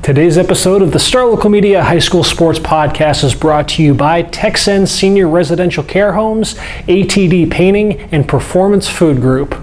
Today's episode of the Star Local Media High School Sports Podcast is brought to you by Texan Senior Residential Care Homes, ATD Painting, and Performance Food Group.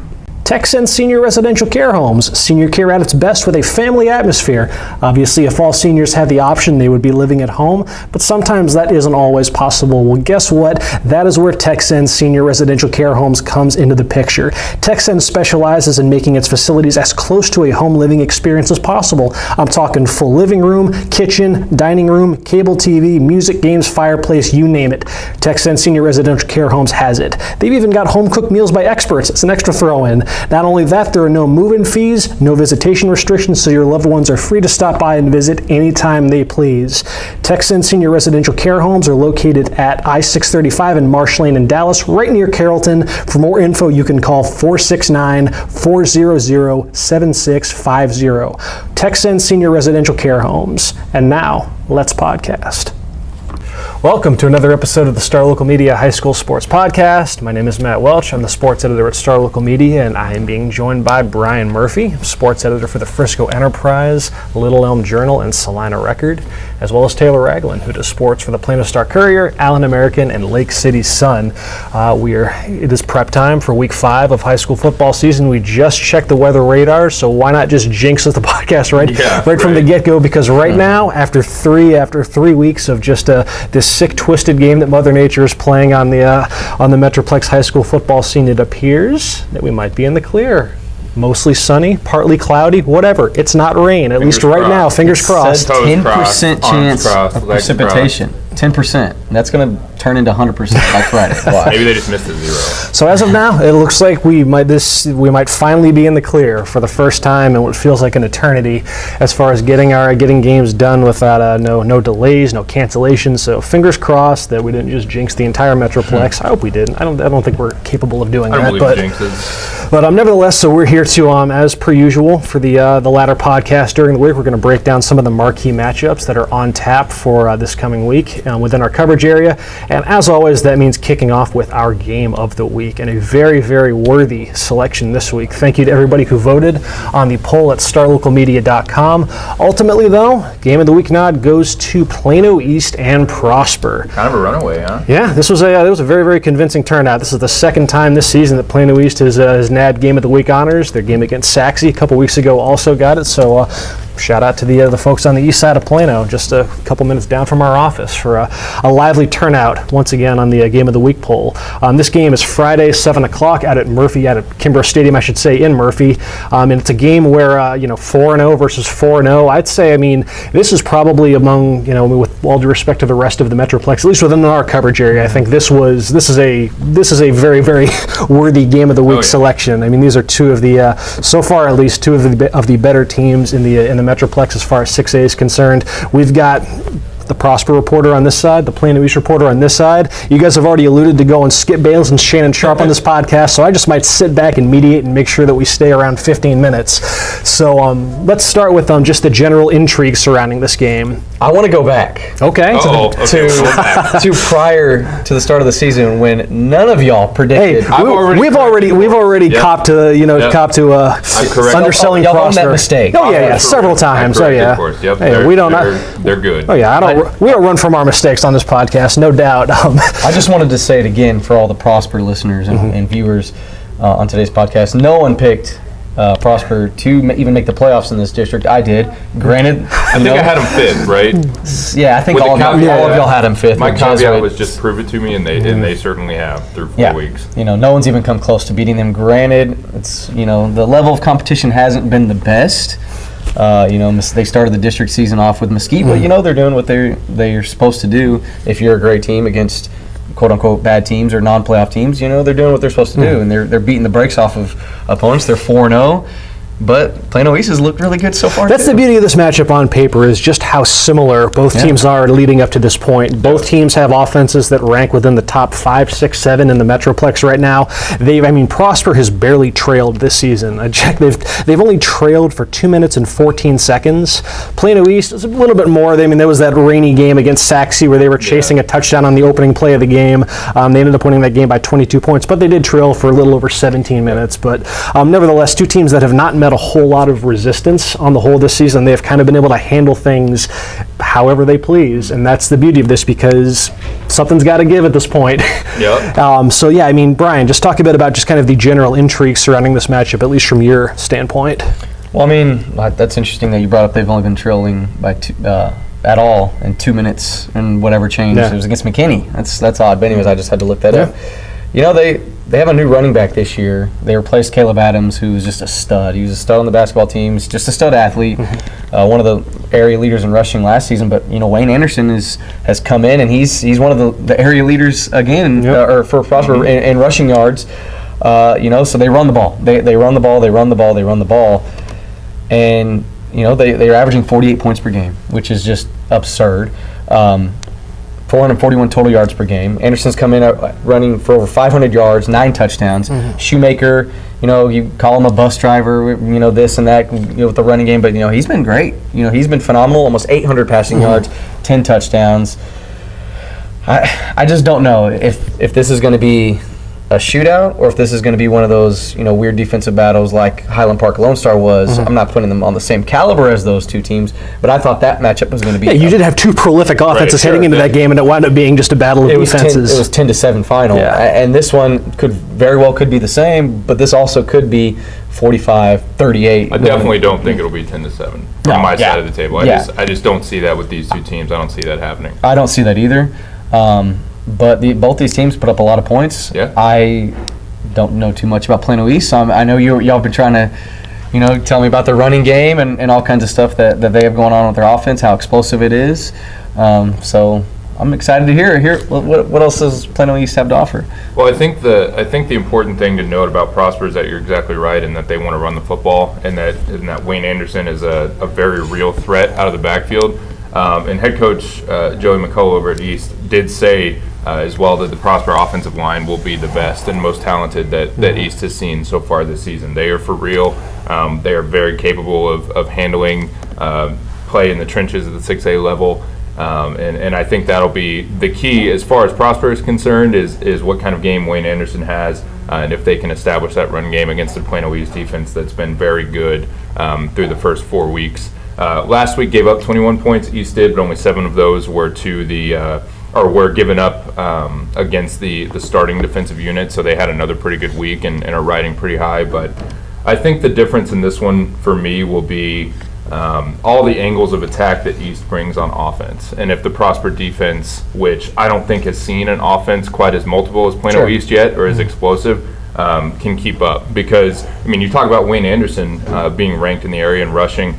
Texan Senior Residential Care Homes, senior care at its best with a family atmosphere. Obviously, if all seniors had the option, they would be living at home, but sometimes that isn't always possible. Well, guess what? That is where Texan Senior Residential Care Homes comes into the picture. Texan specializes in making its facilities as close to a home living experience as possible. I'm talking full living room, kitchen, dining room, cable TV, music, games, fireplace, you name it. Texan Senior Residential Care Homes has it. They've even got home cooked meals by experts. It's an extra throw-in. Not only that, there are no move-in fees, no visitation restrictions, so your loved ones are free to stop by and visit anytime they please. Texan Senior Residential Care Homes are located at I-635 and Marsh Lane in Dallas, right near Carrollton. For more info, you can call 469-400-7650. Texan Senior Residential Care Homes. And now, let's podcast. Welcome to another episode of the Star Local Media High School Sports Podcast. My name is Matt Welch. I'm the sports editor at Star Local Media, and I am being joined by Brian Murphy, sports editor for the Frisco Enterprise, Little Elm Journal, and Salina Record, as well as Taylor Ragland, who does sports for the Plano Star-Courier, Allen American, and Lake City Sun. It is prep time for week 5 of high school football season. We just checked the weather radar, so why not just jinx us the podcast right from the get-go? Because right now, after three weeks of just this sick, twisted game that Mother Nature is playing on the Metroplex high school football scene, it appears that we might be in the clear. Mostly sunny, partly cloudy, whatever. It's not rain, at least right now. Fingers crossed. 10% chance of precipitation. 10%. That's going to turn into 100% by Friday. Maybe they just missed a 0. So as of now, it looks like we might finally be in the clear for the first time in what feels like an eternity, as far as getting games done without no delays, no cancellations. So fingers crossed that we didn't just jinx the entire Metroplex. I hope we didn't. I don't think we're capable of doing that. I don't believe jinxes. But nevertheless, so we're here to as per usual for the latter podcast during the week. We're going to break down some of the marquee matchups that are on tap for this coming week within our coverage area. And as always, that means kicking off with our game of the week, and a very, very worthy selection this week. Thank you to everybody who voted on the poll at starlocalmedia.com. Ultimately, though, game of the week nod goes to Plano East and Prosper. Kind of a runaway, huh? Yeah, this was a very, very convincing turnout. This is the second time this season that Plano East has nabbed game of the week honors. Their game against Saxe a couple weeks ago also got it. So shout out to the folks on the east side of Plano, just a couple minutes down from our office, for a lively turnout once again on the Game of the Week poll. This game is Friday, 7 o'clock out at Kimbrough Stadium, I should say, in Murphy. And it's a game where 4-0 versus 4-0. I'd say, this is probably among, with all due respect to the rest of the Metroplex, at least within our coverage area, I think this is a very, very worthy Game of the Week selection. These are two of the so far at least two of the better teams in the Metroplex as far as 6A is concerned. We've got the Prosper reporter on this side, the Plano East reporter on this side. You guys have already alluded to going Skip Bales and Shannon Sharp on this podcast, so I just might sit back and mediate and make sure that we stay around 15 minutes. So let's start with just the general intrigue surrounding this game. I want to go back. Okay. To prior to the start of the season, when none of y'all predicted. Hey, we've already copped to underselling y'all Prosper. That mistake. Oh yeah, several times. Oh yeah. Yep, hey, they're good. Oh yeah, we don't run from our mistakes on this podcast, no doubt. I just wanted to say it again for all the Prosper listeners and viewers on today's podcast. No one picked Prosper to even make the playoffs in this district. I did. Granted, I think I had them 5th, right? Yeah, I think all of y'all had them 5th. My caveat was just prove it to me, and they certainly have through 4 weeks. No one's even come close to beating them. Granted, it's the level of competition hasn't been the best. They started the district season off with Mesquite, but they're doing what they're supposed to do. If you're a great team against quote unquote bad teams or non-playoff teams, they're doing what they're supposed to do, and they're beating the brakes off of opponents. They're 4-0. But Plano East has looked really good so far. That's the beauty of this matchup on paper, is just how similar both teams are leading up to this point. Both teams have offenses that rank within the top 5, 6, 7 in the Metroplex right now. Prosper has barely trailed this season. I checked; they've only trailed for 2 minutes and 14 seconds. Plano East is a little bit more. There was that rainy game against Saxe where they were chasing a touchdown on the opening play of the game. They ended up winning that game by 22 points, but they did trail for a little over 17 minutes. But nevertheless, two teams that have not met met a whole lot of resistance on the whole this season. They've kind of been able to handle things however they please, and that's the beauty of this, because something's got to give at this point. Yep. So yeah, I mean, Brian, just talk a bit about just kind of the general intrigue surrounding this matchup, at least from your standpoint. Well, I mean, that's interesting that you brought up they've only been trailing by at all in 2 minutes and whatever change. Yeah. It was against McKinney. That's odd. But anyways, I just had to look that up. You know, they have a new running back this year. They replaced Caleb Adams, who was just a stud. He was a stud on the basketball team. He's just a stud athlete. One of the area leaders in rushing last season. But, you know, Wayne Anderson has come in, and he's one of the area leaders again, or for Prosper in rushing yards. You know, so they run the ball. They run the ball, they run the ball, they run the ball. And, you know, they're averaging 48 points per game, which is just absurd. 441 total yards per game. Anderson's come in running for over 500 yards, 9 touchdowns. Shoemaker, you know, you call him a bus driver, you know, this and that, you know, with the running game, but, you know, he's been great. You know, he's been phenomenal, almost 800 passing yards, 10 touchdowns. I just don't know if this is going to be a shootout or if this is going to be one of those, you know, weird defensive battles like Highland Park Lone Star was. I'm not putting them on the same caliber as those two teams, but I thought that matchup was going to be. Yeah, you did have two prolific offenses heading into that game, and it wound up being just a battle of defenses. It was 10-7 final, and this one could very well be the same, but this also could be 45-38. I definitely don't think it'll be 10-7 from my side of the table. I just don't see that with these two teams. I don't see that happening. I don't see that either. But both these teams put up a lot of points. Yeah. I don't know too much about Plano East. So I know y'all have been trying to, you know, tell me about their running game and all kinds of stuff that they have going on with their offense, how explosive it is. So I'm excited to hear what else does Plano East have to offer. Well, I think the important thing to note about Prosper is that you're exactly right in that they want to run the football, and that Wayne Anderson is a very real threat out of the backfield. And head coach Joey McCullough over at East did say as well that the Prosper offensive line will be the best and most talented that East has seen so far this season. They are for real. They are very capable of handling play in the trenches at the 6A level. And I think that'll be the key as far as Prosper is concerned is what kind of game Wayne Anderson has, and if they can establish that run game against the Plano East defense that's been very good through the first 4 weeks. Last week gave up 21 points, East did, but only 7 of those were were given up against the starting defensive unit, so they had another pretty good week and are riding pretty high. But I think the difference in this one for me will be all the angles of attack that East brings on offense. And if the Prosper defense, which I don't think has seen an offense quite as multiple as Plano East yet or as explosive, can keep up. Because, I mean, you talk about Wayne Anderson being ranked in the area and rushing.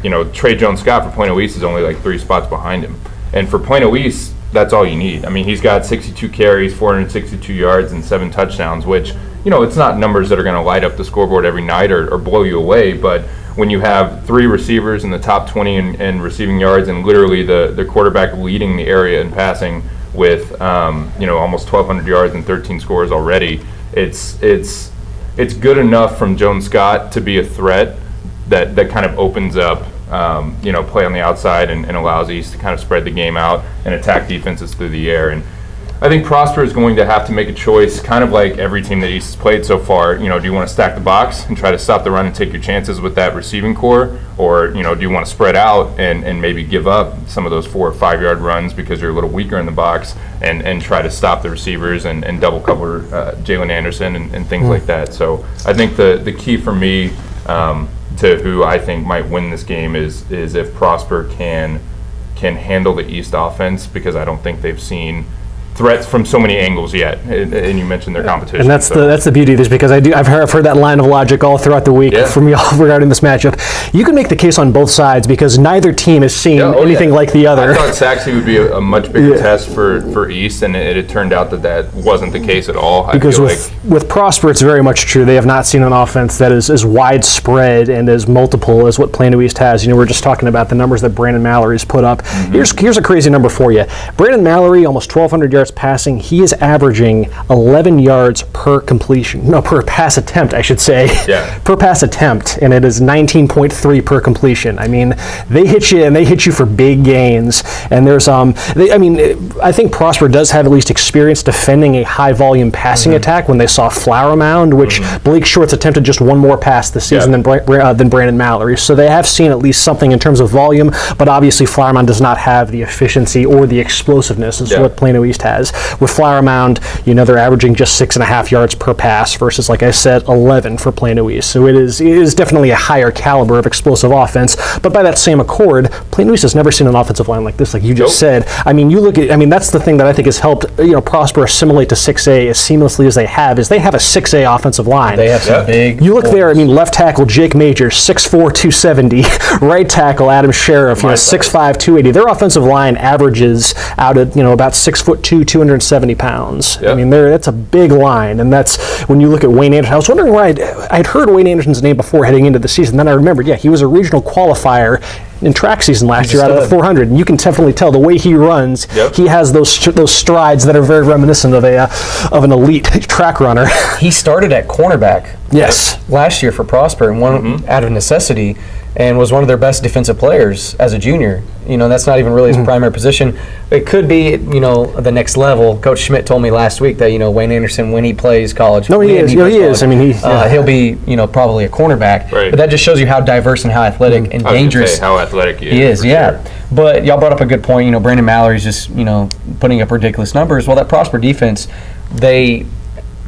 You know, Trey Jones-Scott for Plano East is only like 3 spots behind him. And for Plano East, that's all you need. I mean, he's got 62 carries, 462 yards, and 7 touchdowns, which, you know, it's not numbers that are going to light up the scoreboard every night or blow you away, but when you have 3 receivers in the top 20 in receiving yards and literally the quarterback leading the area in passing with, you know, almost 1,200 yards and 13 scores already, it's good enough from Jones-Scott to be a threat that kind of opens up, you know, play on the outside and allows East to kind of spread the game out and attack defenses through the air. And I think Prosper is going to have to make a choice, kind of like every team that East has played so far. You know, do you want to stack the box and try to stop the run and take your chances with that receiving core? Or, you know, do you want to spread out and maybe give up some of those 4 or 5 yard runs because you're a little weaker in the box and try to stop the receivers and double cover Jalen Anderson and things like that. So I think the key for me to who I think might win this game is if Prosper can handle the East offense, because I don't think they've seen threats from so many angles yet, and you mentioned their competition. And that's the beauty of this, because I've heard that line of logic all throughout the week from y'all regarding this matchup. You can make the case on both sides because neither team has seen anything like the other. I thought Saxe would be a much bigger test for East, and it turned out that wasn't the case at all. Because with Prosper, it's very much true. They have not seen an offense that is as widespread and as multiple as what Plano East has. You know, we're just talking about the numbers that Brandon Mallory's put up. Here's a crazy number for you. Brandon Mallory, almost 1,200 yards yards passing. He is averaging 11 yards per completion. No, per pass attempt, I should say. Yeah. Per pass attempt, and it is 19.3 per completion. I mean, they hit you for big gains. And there's, I think Prosper does have at least experience defending a high volume passing attack when they saw Flower Mound, which Blake Shorts attempted just one more pass this season than Brandon Mallory. So they have seen at least something in terms of volume, but obviously Flower Mound does not have the efficiency or the explosiveness as what Plano East has. With Flower Mound, they're averaging just 6.5 yards per pass versus, like I said, 11 for Plano East. So it is definitely a higher caliber of explosive offense. But by that same accord, Plano East has never seen an offensive line like this, like you just said. I mean, that's the thing that I think has helped Prosper assimilate to 6A as seamlessly as they have, is they have a 6A offensive line. They have some big. You look there, left tackle Jake Majors, 6'4", 270. Right tackle Adam Sheriff, 6'5", 280. Their offensive line averages out at about 6'2", 270 pounds. Yep. I mean, that's a big line, and that's when you look at Wayne Anderson. I was wondering why I'd heard Wayne Anderson's name before heading into the season. Then I remembered, he was a regional qualifier in track season last year out of the 400, and you can definitely tell the way he runs. He has those strides that are very reminiscent of an elite track runner. He started at cornerback. Yes. Last year for Prosper, and one out of necessity, and was one of their best defensive players as a junior. That's not even really his primary position. It could be, the next level. Coach Schmidt told me last week that, Wayne Anderson, when he plays college, he is. I mean, he'll be, probably a cornerback. Right. But that just shows you how diverse and how athletic and dangerous how athletic he is. Yeah. Sure. But y'all brought up a good point. Brandon Mallory's just, putting up ridiculous numbers. Well, that Prosper defense, they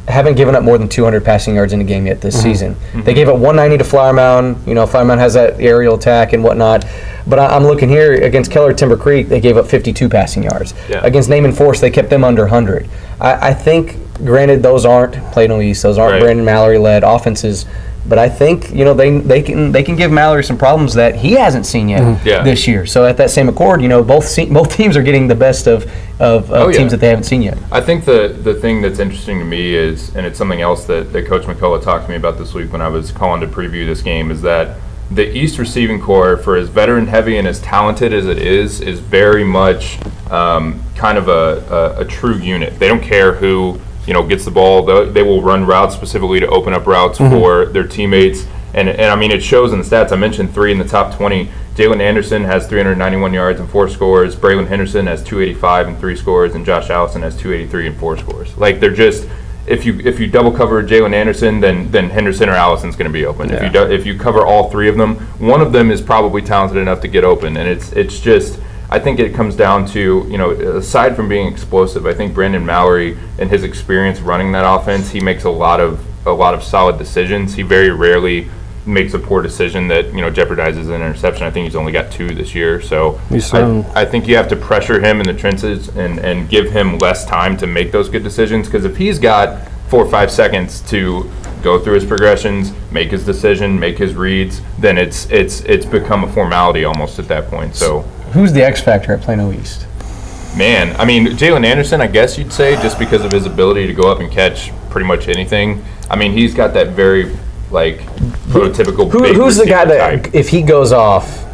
haven't given up more than 200 passing yards in a game yet this season. They gave up 190 to Flower Mound. Flower Mound has that aerial attack and whatnot. But I'm looking here against Keller Timber Creek, they gave up 52 passing yards. Yeah. Against Naaman Forest, they kept them under 100. I think, granted, those aren't Plano East, those aren't Brandon Mallory-led offenses. But I think they can give Mallory some problems that he hasn't seen yet this year. So at that same accord, both teams are getting the best of teams that they haven't seen yet. I think the thing that's interesting to me is, and it's something else that Coach McCullough talked to me about this week when I was calling to preview this game, is that the East receiving corps, for as veteran heavy and as talented as it is very much kind of a true unit. They don't care who gets the ball. They will run routes specifically to open up routes for their teammates. And I mean, it shows in the stats. I mentioned 3 in the top 20. Jalen Anderson has 391 yards and 4 scores. Braylon Henderson has 285 and 3 scores. And Josh Allison has 283 and 4 scores. Like, they're just, if you double cover Jalen Anderson, then Henderson or Allison's going to be open. Yeah. If you cover all 3 of them, one of them is probably talented enough to get open. And it's just, I think it comes down to, aside from being explosive, I think Brandon Mallory and his experience running that offense, he makes a lot of solid decisions. He very rarely makes a poor decision that jeopardizes an interception. I think he's only got 2 this year. So I think you have to pressure him in the trenches and give him less time to make those good decisions. Because if he's got 4 or 5 seconds to go through his progressions, make his decision, make his reads, then it's become a formality almost at that point. So who's the X factor at Plano East? Man, I mean, Jalen Anderson, I guess you'd say, just because of his ability to go up and catch pretty much anything. I mean, he's got that very prototypical. Who's the guy that type. If he goes off,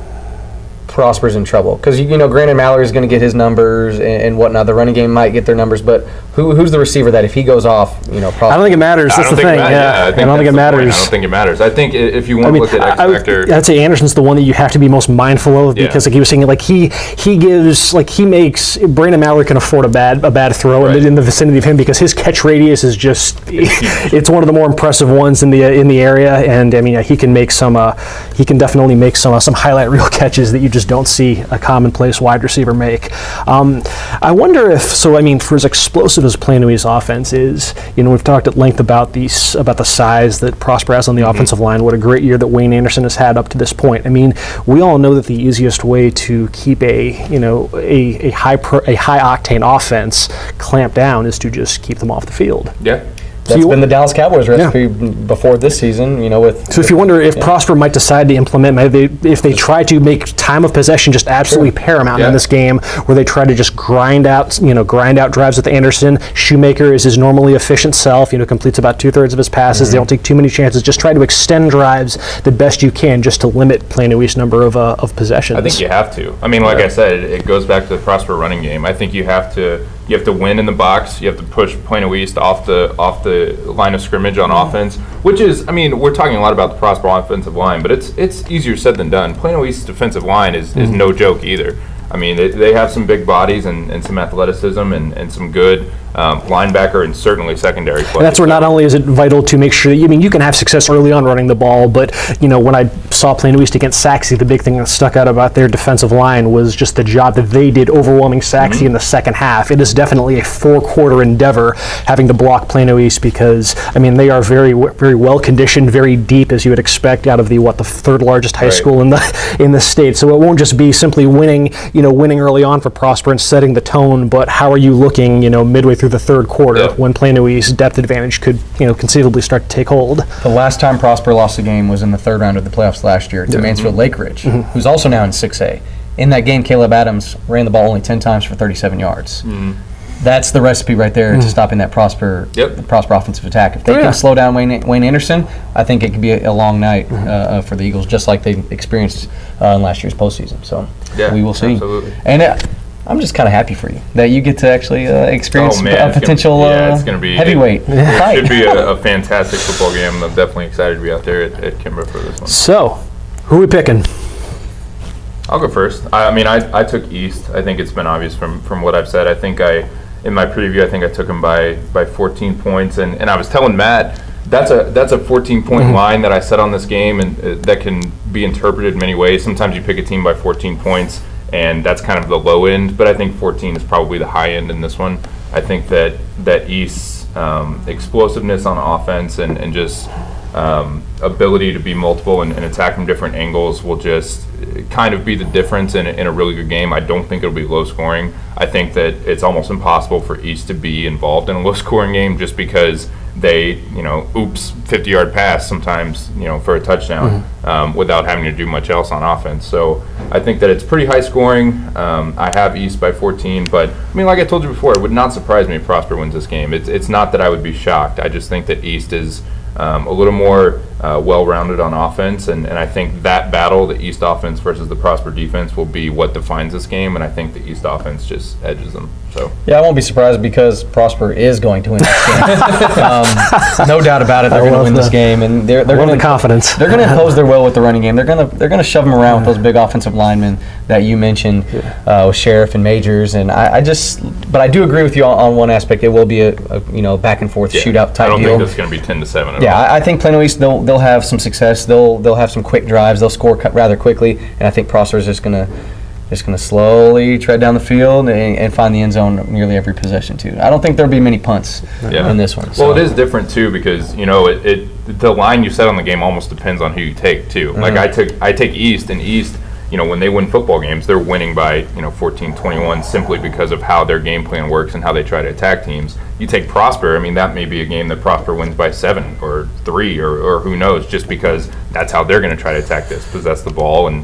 Prosper's in trouble? Because Brandon Mallory's going to get his numbers and whatnot. The running game might get their numbers, but who's the receiver that if he goes off, Prosper? I don't think it matters. That's the thing. I don't think it matters. I don't think it matters. I think if you want to look at X factor, I'd say Anderson's the one that you have to be most mindful of because, like he was saying, he makes Brandon Mallory can afford a bad throw in the vicinity of him because his catch radius is just it's one of the more impressive ones in the area, and I mean he can definitely make some highlight reel catches that you just don't see a commonplace wide receiver make. I wonder if for as explosive as Plano East's offense is, we've talked at length about the size that Prosper has on the offensive line. What a great year that Wayne Anderson has had up to this point. I mean, we all know that the easiest way to keep a high octane offense clamped down is to just keep them off the field. Yeah. That's been the Dallas Cowboys recipe before this season, So if you wonder if Prosper might decide to implement, if they try to make time of possession just absolutely paramount in this game, where they try to just grind out drives with Anderson. Shoemaker is his normally efficient self, completes about 2/3 of his passes. They don't take too many chances. Just try to extend drives the best you can, just to limit Plano East's number of possessions. I think you have to. I mean, like I said, it goes back to the Prosper running game. I think you have to You have to win in the box. You have to push Plano East off the line of scrimmage on offense, which is, I mean, we're talking a lot about the Prosper offensive line, but it's easier said than done. Plano East's defensive line is no joke either. I mean, they have some big bodies and some athleticism and some good linebacker and certainly secondary play. And that's where not only is it vital to make sure, you can have success early on running the ball, but, when I saw Plano East against Saxe, the big thing that stuck out about their defensive line was just the job that they did overwhelming Saxe in the second half. It is definitely a 4-quarter endeavor having to block Plano East because, they are very, very well conditioned, very deep, as you would expect out of the third largest high school in the state. So it won't just be simply winning early on for Prosper and setting the tone, but how are you looking, midway through the third quarter when Plano East's depth advantage could, conceivably start to take hold. The last time Prosper lost a game was in the third round of the playoffs last year to Mansfield Lake Ridge, who's also now in 6A. In that game, Caleb Adams ran the ball only 10 times for 37 yards. That's the recipe right there to stopping that Prosper offensive attack. If they can slow down Wayne Anderson, I think it could be a long night for the Eagles, just like they experienced in last year's postseason. So we will see. Absolutely. And I'm just kind of happy for you that you get to actually experience a potential heavyweight fight. It should be a fantastic football game. I'm definitely excited to be out there at Kimbrough for this one. So, who are we picking? I'll go first. I took East. I think it's been obvious from what I've said. I think in my preview, I think I took them by 14 points, and I was telling Matt that's a 14-point line that I set on this game, and that can be interpreted in many ways. Sometimes you pick a team by 14 points, and that's kind of the low end, but I think 14 is probably the high end in this one. I think that East's explosiveness on offense and just ability to be multiple and attack from different angles will just kind of be the difference in a really good game. I don't think it'll be low scoring. I think that it's almost impossible for East to be involved in a low scoring game just because they, 50-yard pass sometimes, for a touchdown without having to do much else on offense. So I think that it's pretty high scoring. I have East by 14, but like I told you before, it would not surprise me if Prosper wins this game. It's not that I would be shocked. I just think that East is a little more well-rounded on offense, and I think that battle, the East offense versus the Prosper defense, will be what defines this game, and I think the East offense just edges them. So I won't be surprised because Prosper is going to win this game. No doubt about it, they're going to win this game, and they're going to confidence. They're going to impose their will with the running game. They're going to shove them around with those big offensive linemen that you mentioned with Sheriff and Majors, and but I do agree with you on one aspect. It will be a back and forth shootout type deal. I don't think it's going to be 10-7 at all. Yeah, I think Plano East they'll have some success. They'll have some quick drives. They'll score rather quickly, and I think Prosper is just gonna slowly tread down the field and find the end zone nearly every possession too. I don't think there'll be many punts in this one. Well, it is different too because the line you set on the game almost depends on who you take too. Like I take East, and East, when they win football games, they're winning by 14-21 simply because of how their game plan works and how they try to attack teams. You take Prosper, that may be a game that Prosper wins by 7 or 3 or who knows, just because that's how they're going to try to attack this, possess the ball and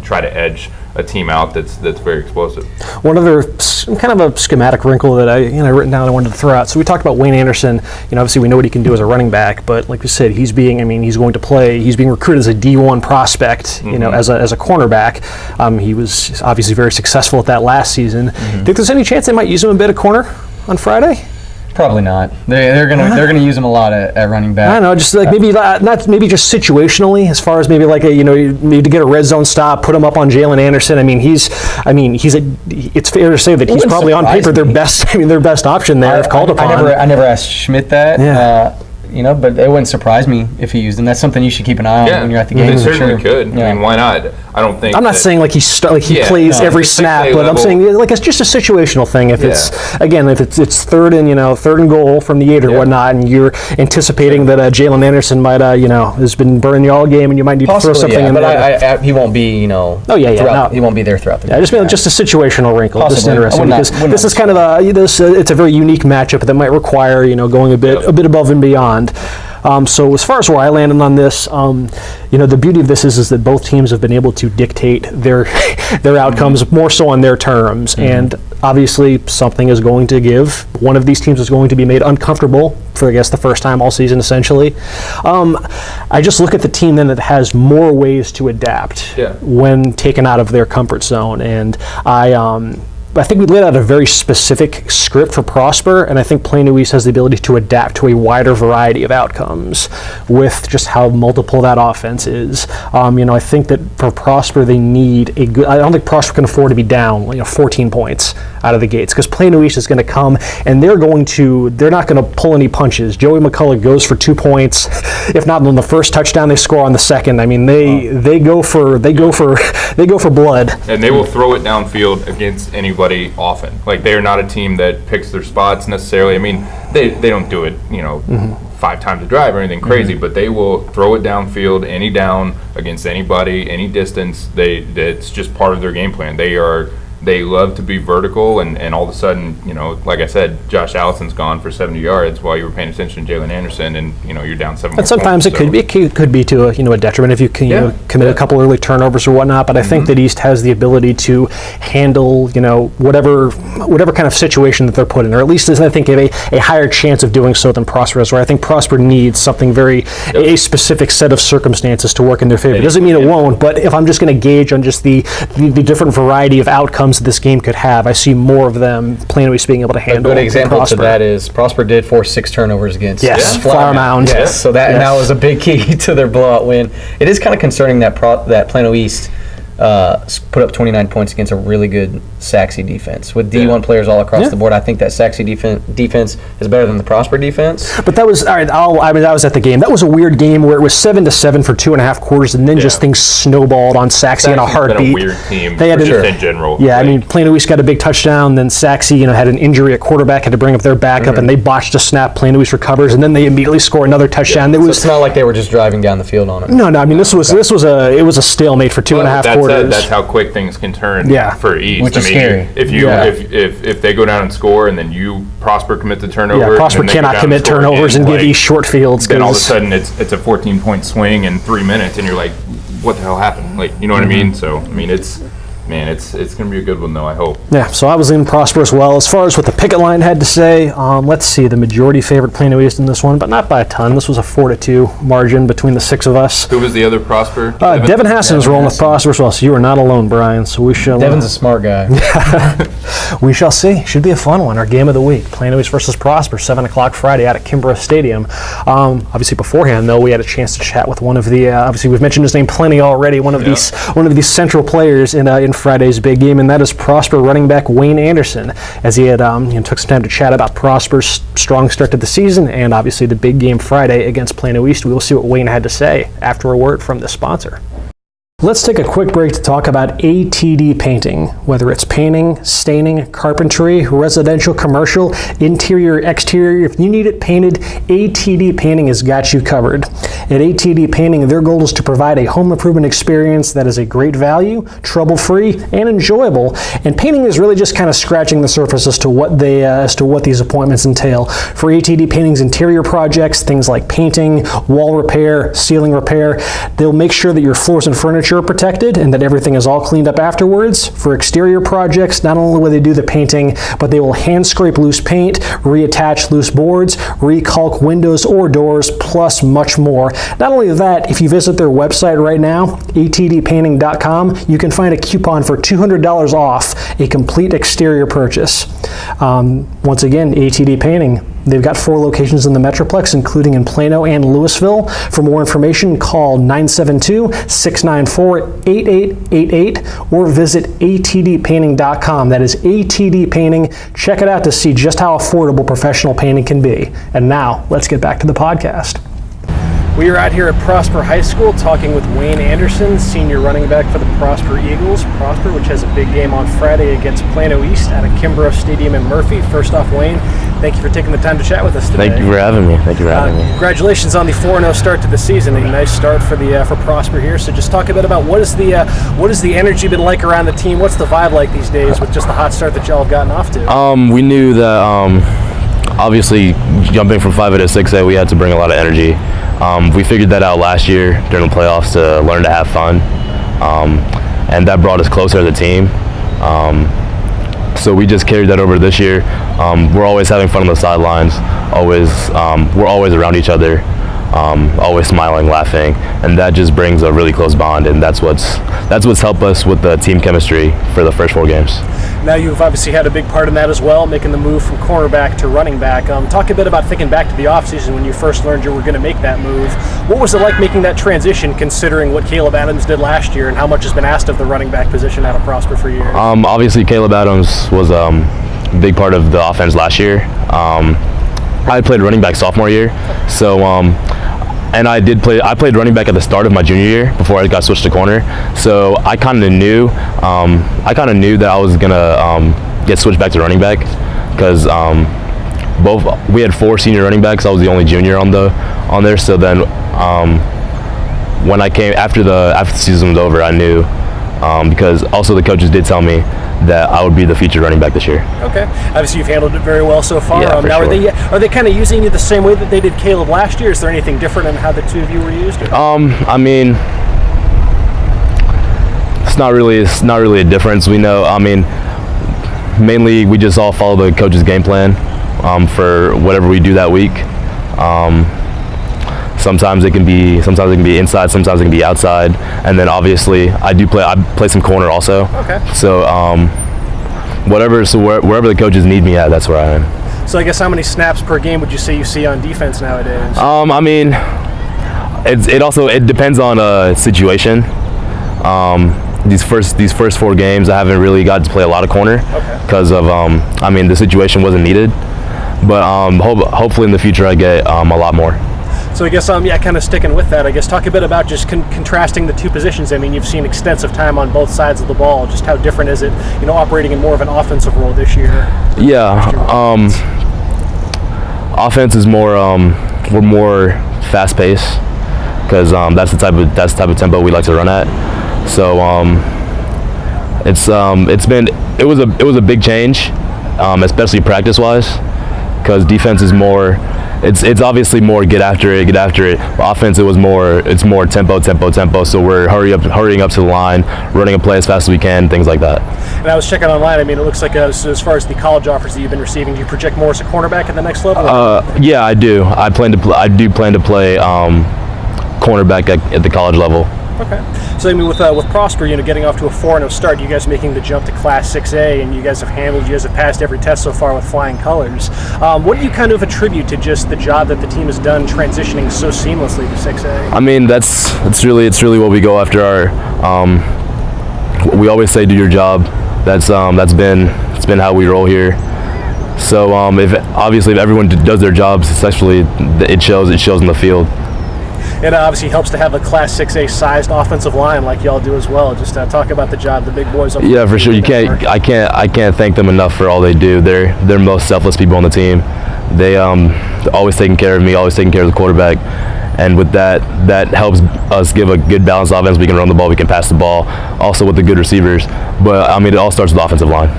try to edge a team out that's very explosive. One other kind of a schematic wrinkle that I written down I wanted to throw out. So we talked about Wayne Anderson. Obviously we know what he can do as a running back, but like we said, he's being recruited as a D1 prospect, as a cornerback. He was obviously very successful at that last season. Think there's any chance they might use him a bit of corner on Friday? Probably not. They're gonna use him a lot at running back. I don't know, just like maybe not maybe just situationally, as far as maybe like maybe to get a red zone stop, put him up on Jalen Anderson. It's fair to say that he's probably on paper their best option there if called upon. I never asked Schmidt that. Yeah. But it wouldn't surprise me if he used him. That's something you should keep an eye on when you're at the game. They certainly could. Yeah. Why not? I don't think. I'm not saying like he plays every snap, but I'm saying like it's just a situational thing. If it's third and goal from the 8 or whatnot, and you're anticipating that Jalen Anderson might has been burning you all game, and you might need to throw something in there. But he won't be he won't be there throughout the game. I just mean just a situational wrinkle. Possibly. Just interesting because this is kind of it's a very unique matchup that might require going a bit above and beyond. So as far as where I landed on this, the beauty of this is that both teams have been able to dictate their outcomes more so on their terms, and obviously something is going to give. One of these teams is going to be made uncomfortable for, I guess, the first time all season, essentially. I just look at the team then that has more ways to adapt when taken out of their comfort zone, and I think we laid out a very specific script for Prosper, and I think Plano East has the ability to adapt to a wider variety of outcomes with just how multiple that offense is. I think that for Prosper, they need a good. I don't think Prosper can afford to be down 14 points out of the gates, because Plano East is going to come and they're not going to pull any punches. Joey McCullough goes for 2 points. If not on the first touchdown, they score on the second. I mean, they go for blood. And they will throw it downfield against anybody often. Like, they are not a team that picks their spots necessarily. I mean, they don't do it, 5 times a drive or anything crazy, but they will throw it downfield, any down, against anybody, any distance. It's just part of their game plan. They love to be vertical, and all of a sudden, like I said, Josh Allison's gone for 70 yards while you were paying attention to Jalen Anderson, and you're down 7 And sometimes points, it could be to a detriment if you can commit a couple early turnovers or whatnot. But I think that East has the ability to handle whatever kind of situation that they're put in, or at least I think have a higher chance of doing so than Prosper is. Where I think Prosper needs something a specific set of circumstances to work in their favor. It doesn't mean it won't, but if I'm just going to gauge on just the different variety of outcomes that this game could have, I see more of them Plano East being able to handle. A good example Prosper. to that is Prosper did force 6 turnovers against Flower Mound. Yes, so that was a big key to their blowout win. It is kind of concerning that Plano East put up 29 points against a really good Saxe defense. With D1 players all across the board, I think that Saxe defense is better than the Prosper defense. But that was, all right, I was at the game. That was a weird game where it was 7-7 for 2.5 quarters, and then just things snowballed on Saxe in a heartbeat. Been a weird team they had in general. Yeah, I mean, Plano East got a big touchdown, then Saxe had an injury at quarterback, had to bring up their backup, and they botched a snap. Plano East recovers, and then they immediately score another touchdown. So it's not like they were just driving down the field on it. No, I mean, this was a stalemate for 2.5 quarters. That's how quick things can turn for East. Which is scary. If they go down and score, and then Prosper commit the turnover. Prosper cannot commit turnovers and give East short fields. Then all of a sudden it's a 14-point swing in 3 minutes, and you're like, what the hell happened? Like, you know what I mean? So I mean, it's going to be a good one, though, I hope. Yeah, so I was in Prosper as well. As far as what the picket line had to say, let's see, the majority favored Plano East in this one, but not by a ton. This was a 4-2 margin between the 6 of us. Who was the other Prosper? Devin Hassan is rolling with Prosper as well, so you are not alone, Brian. So we shall. Devin's a smart guy. We shall see. Should be a fun one. Our game of the week, Plano East versus Prosper, 7 o'clock Friday out at Kimbrough Stadium. Obviously, beforehand, though, we had a chance to chat with one of the, obviously we've mentioned his name plenty already, one of these central players in Friday's big game, and that is Prosper running back Wayne Anderson, as he had took some time to chat about Prosper's strong start to the season and obviously the big game Friday against Plano East. We will see what Wayne had to say after a word from the sponsor. Let's take a quick break to talk about ATD painting. Whether it's painting, staining, carpentry, residential, commercial, interior, exterior, if you need it painted, ATD Painting has got you covered. At ATD Painting, their goal is to provide a home improvement experience that is a great value, trouble-free, and enjoyable. And painting is really just kind of scratching the surface as to what these appointments entail. For ATD Painting's interior projects, things like painting, wall repair, ceiling repair, they'll make sure that your floors and furniture are protected and that everything is all cleaned up afterwards. For exterior projects, not only will they do the painting, but they will hand scrape loose paint, reattach loose boards, recalc windows or doors, plus much more. Not only that, if you visit their website right now, atdpainting.com, you can find a coupon for $200 off a complete exterior purchase. Once again, ATD Painting. They've got 4 locations in the Metroplex, including in Plano and Lewisville. For more information, call 972-694-8888 or visit atdpainting.com. That is ATD Painting. Check it out to see just how affordable professional painting can be. And now, let's get back to the podcast. We are out here at Prosper High School talking with Wayne Anderson, senior running back for the Prosper Eagles. Prosper, which has a big game on Friday against Plano East at a Kimbrough Stadium in Murphy. First off, Wayne, thank you for taking the time to chat with us today. Thank you for having me. Congratulations on the 4-0 start to the season. A nice start for Prosper here. So just talk a bit about what is the energy been like around the team? What's the vibe like these days with just the hot start that y'all have gotten off to? We knew that obviously jumping from 5A to 6A, we had to bring a lot of energy. We figured that out last year during the playoffs to learn to have fun, and that brought us closer as a team. So we just carried that over this year. We're always having fun on the sidelines. We're always around each other. always smiling, laughing, and that just brings a really close bond, and that's what's helped us with the team chemistry for the first 4 games. Now you've obviously had a big part in that as well, making the move from cornerback to running back. Talk a bit about thinking back to the offseason when you first learned you were going to make that move. What was it like making that transition, considering what Caleb Adams did last year and how much has been asked of the running back position out of Prosper for years? Obviously, Caleb Adams was a big part of the offense last year. I played running back sophomore year, so and I played running back at the start of my junior year before I got switched to corner. So I kind of knew that I was gonna get switched back to running back because we had 4 senior running backs. I was the only junior on there. So then when I came after the season was over, I knew because also the coaches did tell me that I would be the featured running back this year. Okay. Obviously, you've handled it very well so far. Yeah, for now, sure. Are they kind of using you the same way that they did Caleb last year? Is there anything different in how the two of you were used? I mean, it's not really a difference. We know. I mean, mainly we just all follow the coach's game plan for whatever we do that week. Sometimes it can be inside, sometimes it can be outside, and then obviously I play some corner also. Okay. So wherever the coaches need me at, that's where I am. So I guess how many snaps per game would you say you see on defense nowadays? I mean, it depends on situation. These first 4 games, I haven't really got to play a lot of corner because of the situation wasn't needed. But hopefully in the future I get a lot more. So I guess, kind of sticking with that, I guess talk a bit about just contrasting the two positions. I mean, you've seen extensive time on both sides of the ball. Just how different is it, operating in more of an offensive role this year? Yeah, offense is we're more fast-paced because that's the type of tempo we like to run at. So it was a big change, especially practice-wise, because defense is more. It's obviously more get after it. Offense, it's more tempo. So we're hurrying up to the line, running a play as fast as we can, things like that. And I was checking online. I mean, it looks like as far as the college offers that you've been receiving, do you project more as a cornerback at the next level? Yeah, I do. I do plan to play cornerback at the college level. Okay. So I mean, with Prosper, getting off to a 4-0 start, you guys making the jump to Class 6A, and you guys have passed every test so far with flying colors. What do you kind of attribute to just the job that the team has done transitioning so seamlessly to 6A? I mean, it's really what we go after. We always say, do your job. That's been how we roll here. So if everyone does their jobs successfully, it shows in the field. It obviously helps to have a Class 6A sized offensive line like y'all do as well. Just talk about the job the big boys. Yeah, for sure. I can't thank them enough for all they do. They're most selfless people on the team. They always taking care of me, always taking care of the quarterback, and with that helps us give a good balanced offense. We can run the ball, we can pass the ball, also with the good receivers. But I mean, it all starts with the offensive line.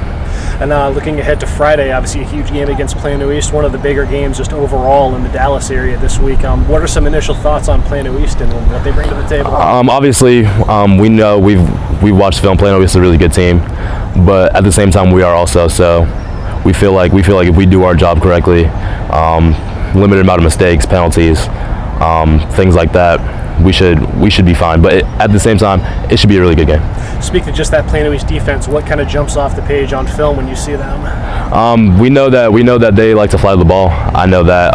And looking ahead to Friday, obviously a huge game against Plano East, one of the bigger games just overall in the Dallas area this week. What are some initial thoughts on Plano East and what they bring to the table? Obviously, we know we've watched film. Plano East is a really good team, but at the same time, we are also. So we feel like if we do our job correctly, limited amount of mistakes, penalties, things like that, we should be fine. But at the same time, it should be a really good game. Speak to just that Plano East defense. What kind of jumps off the page on film when you see them? We know that they like to fly the ball. I know that.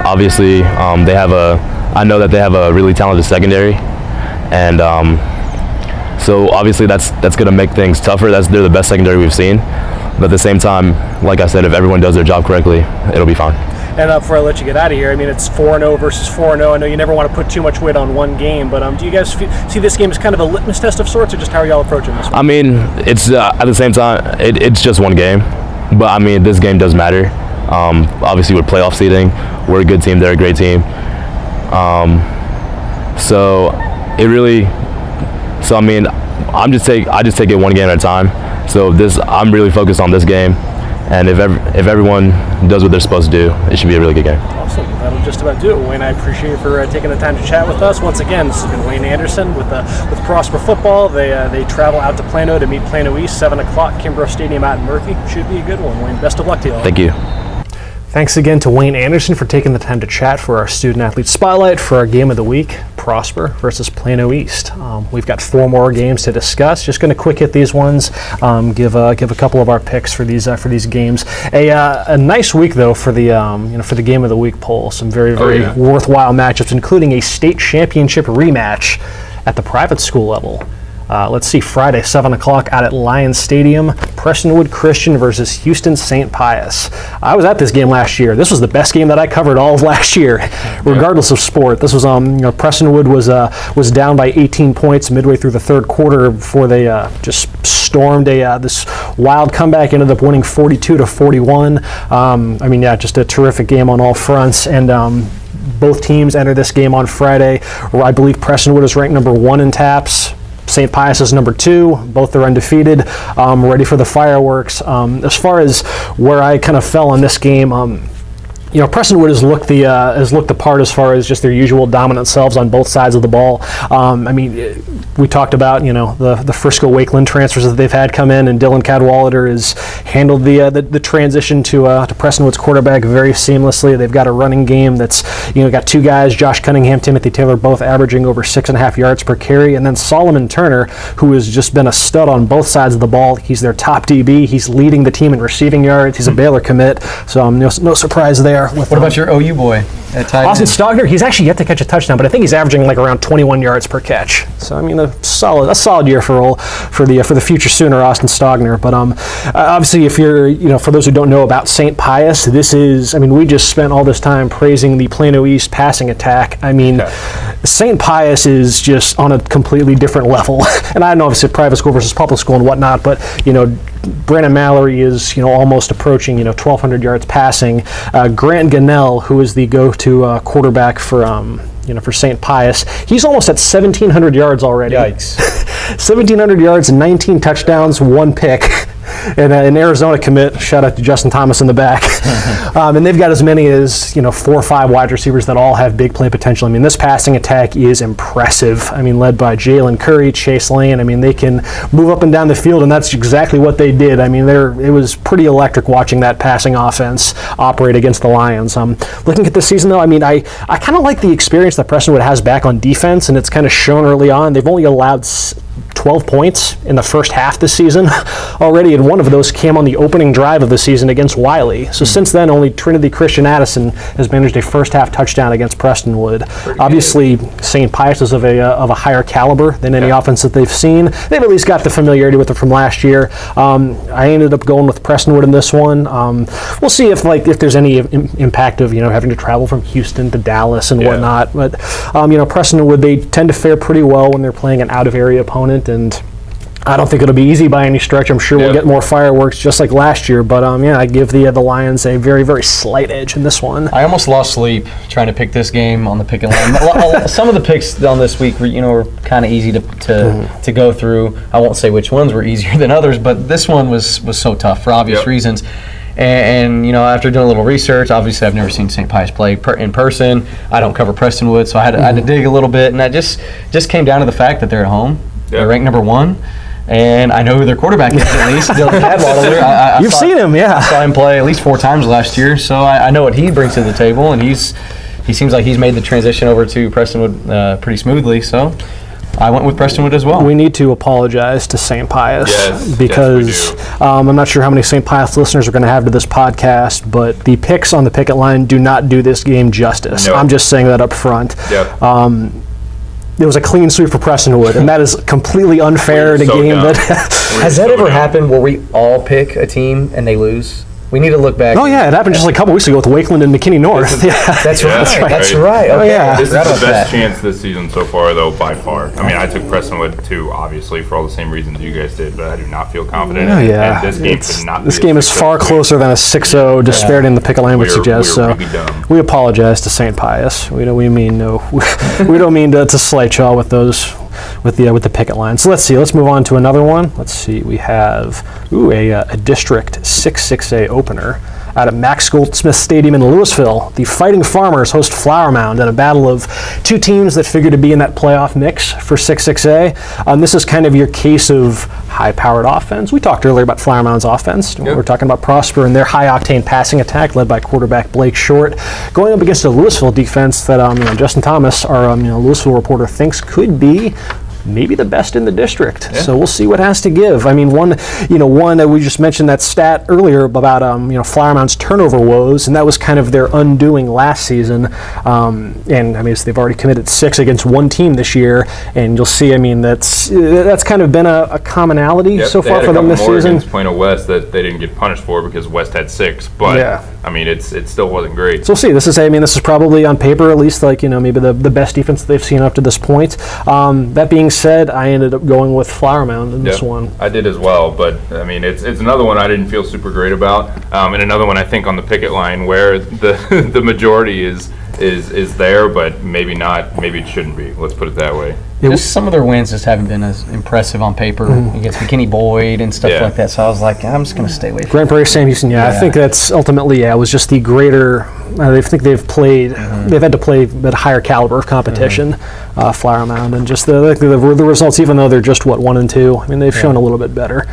Obviously, I know that they have a really talented secondary, and so obviously that's going to make things tougher. They're the best secondary we've seen. But at the same time, like I said, if everyone does their job correctly, it'll be fine. And before I let you get out of here, I mean, it's 4-0 versus 4-0. I know you never want to put too much weight on one game, but do you guys see this game as kind of a litmus test of sorts, or just how are y'all approaching this one? I mean, it's at the same time, it's just one game. But, I mean, this game does matter. Obviously, with playoff seeding, we're a good team. They're a great team. So I mean, I just take it one game at a time. So I'm really focused on this game. And if everyone does what they're supposed to do, it should be a really good game. Awesome. That'll just about do it, Wayne. I appreciate you for taking the time to chat with us. Once again, this has been Wayne Anderson with Prosper Football. They travel out to Plano to meet Plano East, 7 o'clock, Kimbrough Stadium out in Murphy. Should be a good one, Wayne. Best of luck to you all. Thank you. Thanks again to Wayne Anderson for taking the time to chat for our Student Athlete Spotlight for our game of the week, Prosper versus Plano East. We've got 4 more games to discuss. Just going to quick hit these ones, give a couple of our picks for these games. A nice week though for the for the game of the week poll. Some very worthwhile matchups, including a state championship rematch at the private school level. Let's see, Friday, 7 o'clock out at Lions Stadium, Prestonwood Christian versus Houston St. Pius. I was at this game last year. This was the best game that I covered all of last year, regardless of sport. This was, Prestonwood was down by 18 points midway through the third quarter before they just stormed this wild comeback, ended up winning 42-41. Just a terrific game on all fronts. And both teams enter this game on Friday, where I believe Prestonwood is ranked number 1 in taps. St. Pius is number 2. Both are undefeated, ready for the fireworks. As far as where I kind of fell on this game, Prestonwood has looked the part as far as just their usual dominant selves on both sides of the ball. We talked about the Frisco Wakeland transfers that they've had come in, and Dylan Cadwallader has handled the transition to Prestonwood's quarterback very seamlessly. They've got a running game that's got 2 guys, Josh Cunningham, Timothy Taylor, both averaging over 6.5 yards per carry, and then Solomon Turner, who has just been a stud on both sides of the ball. He's their top DB. He's leading the team in receiving yards. He's a Baylor commit, so no surprise there. What about your OU boy at tight end? Austin Stogner? He's actually yet to catch a touchdown, but I think he's averaging around 21 yards per catch. So a solid year for the future Sooner, Austin Stogner. But obviously, if you're for those who don't know about St. Pius, this is we just spent all this time praising the Plano East passing attack. St. Pius is just on a completely different level. And I know obviously private school versus public school and whatnot, but Brandon Mallory is almost approaching 1,200 yards passing. Grant Gunnell, who is the go-to quarterback for St. Pius, he's almost at 1,700 yards already. Yikes! 1,700 yards, 19 touchdowns, 1 pick. And an Arizona commit, shout out to Justin Thomas in the back. And they've got as many as 4 or 5 wide receivers that all have big play potential. This passing attack is impressive. Led by Jalen Curry, Chase Lane. They can move up and down the field, and that's exactly what they did. It was pretty electric watching that passing offense operate against the Lions. Looking at this season, though, I kind of like the experience that Prestonwood has back on defense, and it's kind of shown early on. They've only allowed 12 points in the first half this season already, and one of those came on the opening drive of the season against Wiley. So since then, only Trinity Christian Addison has managed a first half touchdown against Prestonwood. Obviously, St. Pius is of a higher caliber than any offense that they've seen. They've at least got the familiarity with it from last year. I ended up going with Prestonwood in this one. We'll see if there's any impact of having to travel from Houston to Dallas and whatnot. But Prestonwood, they tend to fare pretty well when they're playing an out of area opponent, and I don't think it'll be easy by any stretch. I'm sure we'll get more fireworks just like last year, but I give the Lions a very, very slight edge in this one. I almost lost sleep trying to pick this game on the pick and line. Some of the picks on this week were kind of easy to go through. I won't say which ones were easier than others, but this one was so tough for obvious reasons. And after doing a little research, obviously I've never seen St. Pius play in person. I don't cover Prestonwood, so I had to dig a little bit, and that just came down to the fact that they're at home. They're ranked number 1. And I know who their quarterback is at least. Dylan Cadwallader. You've seen him, yeah. I saw him play at least 4 times last year, so I know what he brings to the table, and he seems like he's made the transition over to Prestonwood pretty smoothly. So I went with Prestonwood as well. We need to apologize to St. Pius because I'm not sure how many St. Pius listeners are going to have to this podcast, but the picks on the picket line do not do this game justice. No. I'm just saying that up front. Yep. It was a clean sweep for Prestonwood, and that is completely unfair in a game that... Has that ever happened where we all pick a team and they lose? We need to look back. Oh, yeah, it happened just like a couple weeks ago with Wakeland and McKinney North. That's right. That's right. Okay. This is the best chance this season so far, though, by far. I took Prestonwood, too, obviously, for all the same reasons you guys did, but I do not feel confident. And this game could not be This game is far closer than a 6-0 disparity in the picket line would suggest. So we apologize to St. Pius. We don't mean to slight y'all with those. With the picket line. So let's move on to another one. Let's see, we have a District 6-6A opener. out at Max Goldsmith Stadium in Lewisville. The Fighting Farmers host Flower Mound in a battle of two teams that figure to be in that playoff mix for 6-6A. This is kind of your case of high-powered offense. We talked earlier about Flower Mound's offense. We're talking about Prosper and their high-octane passing attack led by quarterback Blake Short, going up against a Lewisville defense that Justin Thomas, our Lewisville reporter, thinks could be maybe the best in the district. So we'll see what has to give. I mean, one we just mentioned that stat earlier about Flower Mound's turnover woes, and that was kind of their undoing last season. And I mean, so they've already committed 6 against one team this year, and you'll see. I mean, that's kind of been a commonality so far for them this season. Against Plano West that they didn't get punished for because West had 6, but I mean, it still wasn't great. So we'll see. This is probably on paper at least maybe the best defense they've seen up to this point. That being said, I ended up going with Flower Mound in this one. I did as well, but I mean, it's another one I didn't feel super great about, and another one I think on the picket line where the the majority is there, but maybe not. Maybe it shouldn't be. Let's put it that way. Just some of their wins just haven't been as impressive on paper against McKinney Boyd and stuff like that. So I was like, I'm just going to stay away from Grand Prairie, Sam Houston. I think that's ultimately it was just the greater. I think they've played. They've had to play at a higher caliber of competition. Flower Mound, and just the results, even though they're just 1-2. I mean, they've shown a little bit better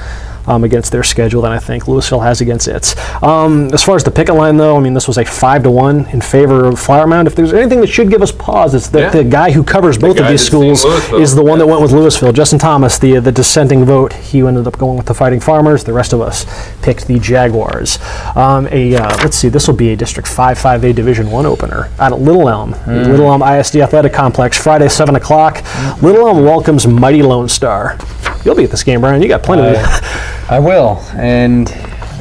against their schedule than I think Lewisville has against its. As far as the picket line, though, I mean, this was a 5-1 in favor of Flower Mound. If there's anything that should give us pause, it's that the guy who covers both of these schools is the one that went with Lewisville. Justin Thomas, the dissenting vote, he ended up going with the Fighting Farmers. The rest of us picked the Jaguars. Let's see, this will be a District 5-5A Division I opener out at Little Elm, the Little Elm ISD Athletic Complex, Friday, 7 o'clock. Little Elm welcomes mighty Lone Star. You'll be at this game, Brian. You got plenty of I will, and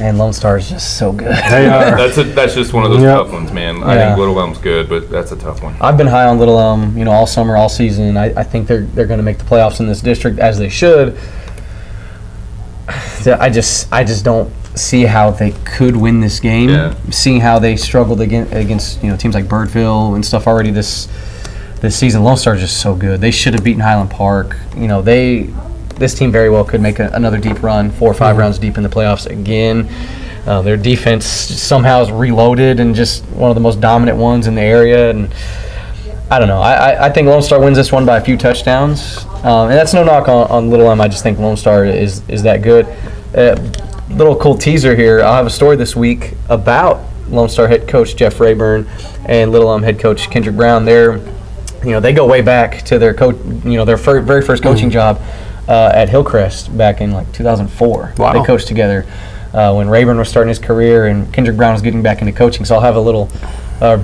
Lone Star is just so good. They are. That's just one of those tough ones, man. I think Little Elm's good, but that's a tough one. I've been high on Little Elm, all summer, all season. I think they're going to make the playoffs in this district, as they should. I just don't see how they could win this game. Seeing how they struggled against teams like Birdville and stuff already this season. Lone Star is just so good. They should have beaten Highland Park. This team very well could make another deep run, 4 or 5 rounds deep in the playoffs again. Their defense somehow is reloaded and just one of the most dominant ones in the area. And I don't know. I think Lone Star wins this one by a few touchdowns. And that's no knock on Little M. I just think Lone Star is that good. Little cool teaser here. I'll have a story this week about Lone Star head coach Jeff Rayburn and Little M head coach Kendrick Brown. They go way back to their coach, their very first coaching job at Hillcrest back in 2004. Wow. They coached together when Rayburn was starting his career and Kendrick Brown was getting back into coaching. So I'll have a little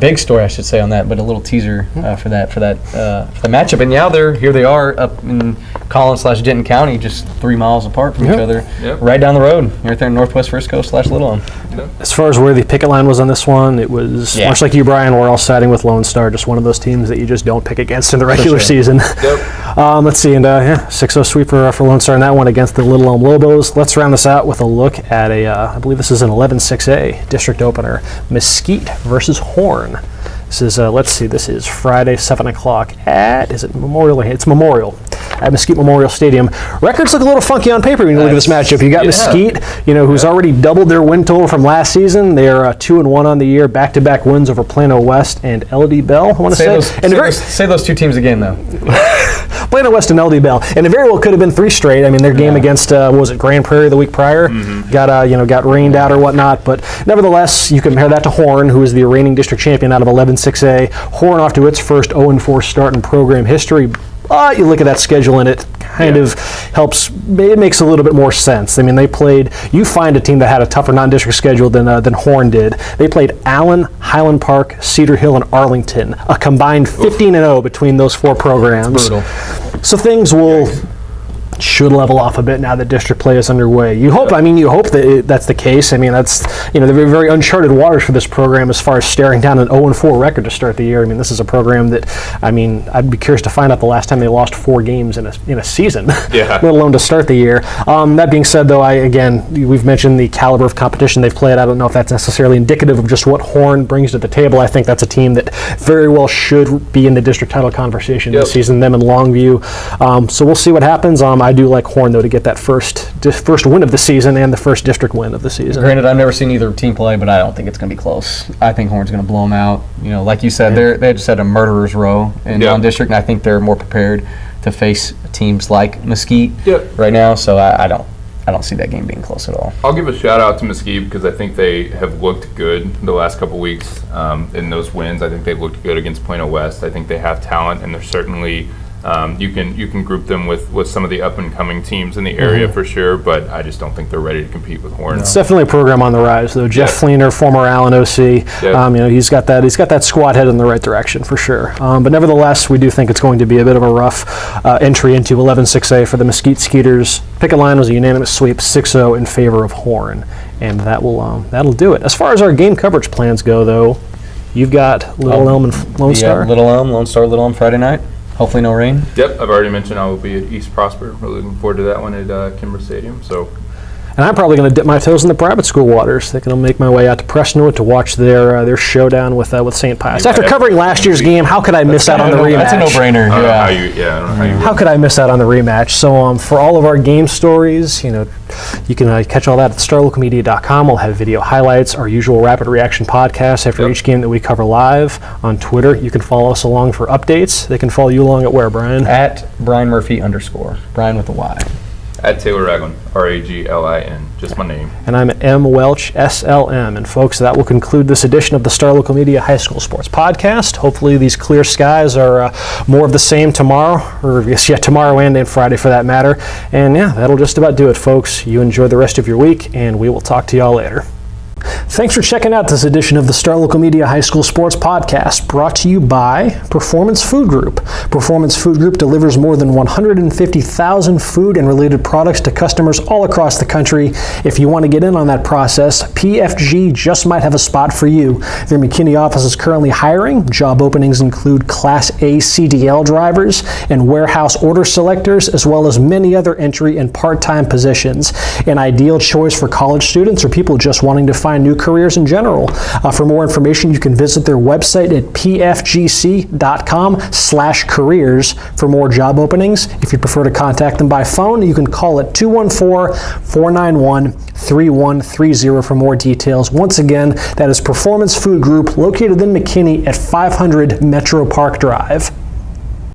big story, I should say, on that, but a little teaser for the matchup. And here they are up in Collins/Denton County, just 3 miles apart from each other, right down the road, right there in Northwest Frisco/Little Elm. As far as where the picket line was on this one, it was much like you, Brian. We're all siding with Lone Star, just one of those teams that you just don't pick against in the regular season. Let's see, and 6-0 sweep for Lone Star in that one against the Little Elm Lobos. Let's round this out with a look at I believe this is an 11-6A district opener, Mesquite versus Horn. This is this is Friday, 7 o'clock at, is it Memorial? It's Memorial, at Mesquite Memorial Stadium. Records look a little funky on paper when you look at this matchup. You got Mesquite, who's already doubled their win total from last season. They are 2-1 on the year, back-to-back wins over Plano West and LD Bell, I want to say. Say those two teams again, though. Plano West and LD Bell, and it very well could have been 3 straight. I mean, their game against Grand Prairie the week prior got rained out or whatnot. But nevertheless, you compare that to Horn, who is the reigning district champion out of 11-6A. Horn off to its first 0-4 start in program history. But you look at that schedule and it kind of helps. It makes a little bit more sense. I mean, they played. You find a team that had a tougher non-district schedule than Horn did. They played Allen, Highland Park, Cedar Hill, and Arlington. A combined 15-0 between those 4 programs. Brutal. So things should level off a bit now that district play is underway. You hope that that's the case. I mean, that's they're very uncharted waters for this program as far as staring down an 0-4 record to start the year. I mean, this is a program that I'd be curious to find out the last time they lost 4 games in a season, let alone to start the year. That being said, though, we've mentioned the caliber of competition they've played. I don't know if that's necessarily indicative of just what Horn brings to the table. I think that's a team that very well should be in the district title conversation this season. Them and Longview. So we'll see what happens. I do like Horn, though, to get that first win of the season and the first district win of the season. Granted, I've never seen either team play, but I don't think it's going to be close. I think Horn's going to blow them out. You know, like you said, they just had a murderer's row in non-district, and I think they're more prepared to face teams like Mesquite right now. So I don't see that game being close at all. I'll give a shout out to Mesquite because I think they have looked good the last couple weeks in those wins. I think they've looked good against Plano West. I think they have talent, and they're certainly you can group them with some of the up and coming teams in the area for sure. But I just don't think they're ready to compete with Horn. It's definitely a program on the rise, though. Jeff Fleener, former Allen OC, you know, he's got that squad head in the right direction for sure. But nevertheless, we do think it's going to be a bit of a rough entry into 11-6A for the Mesquite Skeeters. Picket line was a unanimous sweep, 6-0 in favor of Horn, and that'll do it. As far as our game coverage plans go, though, you've got Little Elm and Lone Star. Little Elm, Lone Star, Little Elm Friday night. Hopefully no rain. Yep, I've already mentioned I will be at East Prosper. We're looking forward to that one at Kimber Stadium. So, and I'm probably going to dip my toes in the private school waters. Thinking I'll make my way out to Prestonwood to watch their showdown with St. Pius. After covering last year's game, how could I miss out on the rematch? That's a no-brainer. I don't know how you How could I miss out on the rematch? So for all of our game stories, you know, you can catch all that at starlocalmedia.com. We'll have video highlights, our usual rapid reaction podcast after each game that we cover live. On Twitter, you can follow us along for updates. They can follow you along at where, Brian? At Brian Murphy _ Brian with a Y. At Taylor Raglin, Raglin, just my name. And I'm M. Welch, SLM. And folks, that will conclude this edition of the Star Local Media High School Sports Podcast. Hopefully these clear skies are more of the same tomorrow, or yes, tomorrow and Friday for that matter. And yeah, that'll just about do it, folks. You enjoy the rest of your week, and we will talk to y'all later. Thanks for checking out this edition of the Star Local Media High School Sports Podcast, brought to you by Performance Food Group. Performance Food Group delivers more than 150,000 food and related products to customers all across the country. If you want to get in on that process, PFG just might have a spot for you. Their McKinney office is currently hiring. Job openings include Class A CDL drivers and warehouse order selectors, as well as many other entry and part-time positions. An ideal choice for college students or people just wanting to find new careers in general. For more information, you can visit their website at pfgc.com/careers for more job openings. If you prefer to contact them by phone, you can call at 214-491-3130 for more details. Once again, that is Performance Food Group, located in McKinney at 500 Metro Park Drive.